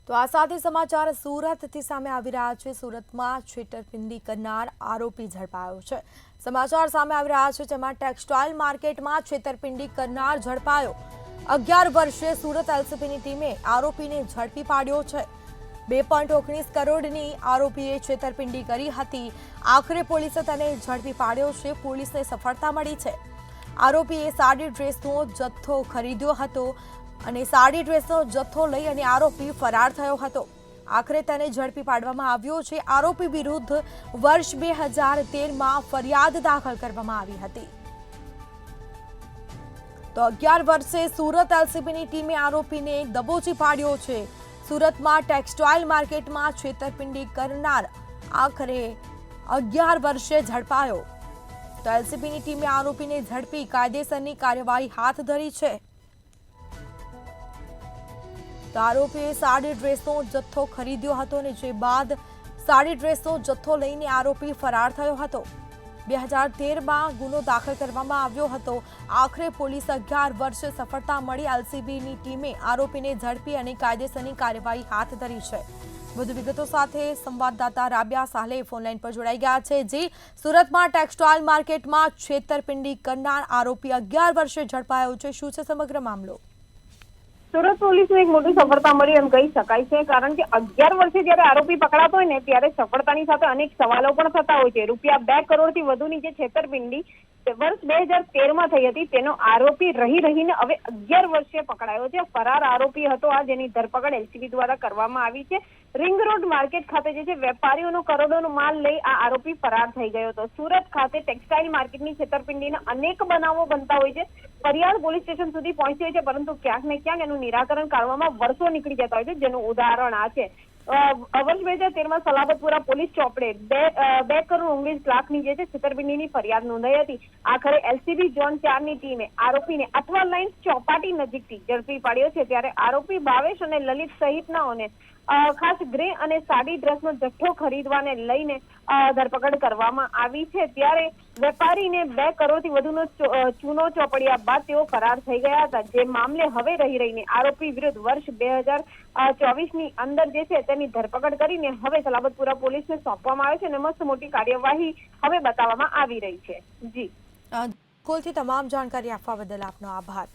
તો આ સાથે સમાચાર સુરતથી સામે આવી રહ્યા છે। સુરતમાં છેતરપિંડી કરનાર આરોપી ઝડપાયો છે। સમાચાર સામે આવી રહ્યા છે જેમાં ટેક્સટાઇલ માર્કેટમાં છેતરપિંડી કરનાર ઝડપાયો। 11 વર્ષીય સુરત એલસીબીની ટીમે આરોપીને ઝડપી પાડ્યો છે। 2.19 કરોડની આરોપીએ છેતરપિંડી કરી હતી। આખરે પોલીસે તેને ઝડપી પાડ્યો છે। પોલીસને સફળતા મળી છે। આરોપીએ સાડી ડ્રેસનો જથ્થો ખરીદ્યો હતો અને સાડી ડ્રેસનો જથ્થો લઈ અને આરોપી ફરાર થયો હતો। આખરે તેને ઝડપી પાડવામાં આવ્યો છે। આરોપી વિરુદ્ધ વર્ષ 2013માં ફરિયાદ દાખલ કરવામાં આવી હતી। તો 11 વર્ષે સુરત એલસીબીની ટીમે આરોપીને દબોચી પાડ્યો છે। સુરતમાં ટેક્સટાઇલ માર્કેટમાં છેતરપિંડી કરનાર આખરે 11 વર્ષે ઝડપાયો। તો એલસીબીની ટીમે આરોપીને ઝડપી કાયદેસરની કાર્યવાહી હાથ ધરી છે। તો આરોપીએ સાડી ડ્રેસનો જથ્થો ખરીદ્યો હતો અને જે બાદ સાડી ડ્રેસનો જથ્થો લઈને આરોપી ફરાર થયો હતો। 2013માં ગુનો દાખલ કરવામાં આવ્યો હતો। આખરે પોલીસ 11 વર્ષે સફળતા મળી। એલસીબીની ટીમે આરોપીને ઝડપી અને કાયદેસરની કાર્યવાહી હાથ ધરી છે। વધુ વિગતો સાથે સંવાદદાતા રાબિયા સાલે ફોનલાઈન પર જોડાઈ ગયા છે। જે સુરતમાં ટેક્સટાઇલ માર્કેટમાં છેતરપિંડી કરનાર આરોપી 11 વર્ષે ઝડપાયો છે। શું છે સમગ્ર મામલો? સુરત પોલીસને એક મોટી સફળતા મળી એમ કહી શકાય છે, કારણ કે 11 વર્ષે જ્યારે આરોપી પકડાતો હોય ને ત્યારે સફળતાની સાથે અનેક સવાલો પણ થતા હોય છે। રૂપિયા 2 કરોડથી વધુની જે છેતરપિંડી વર્ષ 2013માં થઈ હતી તેનો આરોપી રહીને હવે 11 વર્ષે પકડાયો છે। ફરાર આરોપી હતો આ, જેની ધરપકડ એલસીબી દ્વારા કરવામાં આવી છે। રિંગ રોડ માર્કેટ ખાતે જે છે વેપારીઓનો કરોડોનો માલ લઈ આ આરોપી ફરાર થઈ ગયો હતો। સુરત ખાતે ટેક્સટાઇલ માર્કેટની છેતરપિંડીના અનેક બનાવો બનતા હોય છે। ફરિયાદ પોલીસ સ્ટેશન સુધી પહોંચી હોય છે, પરંતુ ક્યાંક ને ક્યાંક એનું નિરાકરણ કાઢવામાં વર્ષો નીકળી જતા હોય છે, જેનું ઉદાહરણ આ છે। વર્ષ 2013માં સલાબતપુરા પોલીસ ચોપડે 2 કરોડ 19 લાખની જે છે છેતરપિંડીની ફરિયાદ નોંધાઈ હતી। આખરે એલસીબી ઝોન 4ની ટીમે આરોપીને અઠવા લાઈન ચોપાટી નજીકથી ઝડપી પાડ્યો છે। ત્યારે આરોપી ભાવેશ અને લલિત સહિતનાઓને ખાસ ગ્રે અને સાડી ડ્રેસનો જથ્થો ખરીદવાને લઈને ધરપકડ કરવામાં આવી છે। ત્યારે વેપારીને 2 કરોડથી વધુનો ચૂનો ચોપડ્યા બાદ તેઓ ફરાર થઈ ગયા હતા। જે મામલે હવે રહીને આરોપી વિરુદ્ધ વર્ષ 2024ની અંદર જે છે તેની ધરપકડ કરીને હવે સલાબતપુરા પોલીસને સોંપવામાં આવે છે અને મસ્ત મોટી કાર્યવાહી હવે બતાવવામાં આવી રહી છે। જી, કોલથી તમામ જાણકારી આપવા બદલ આપનો આભાર।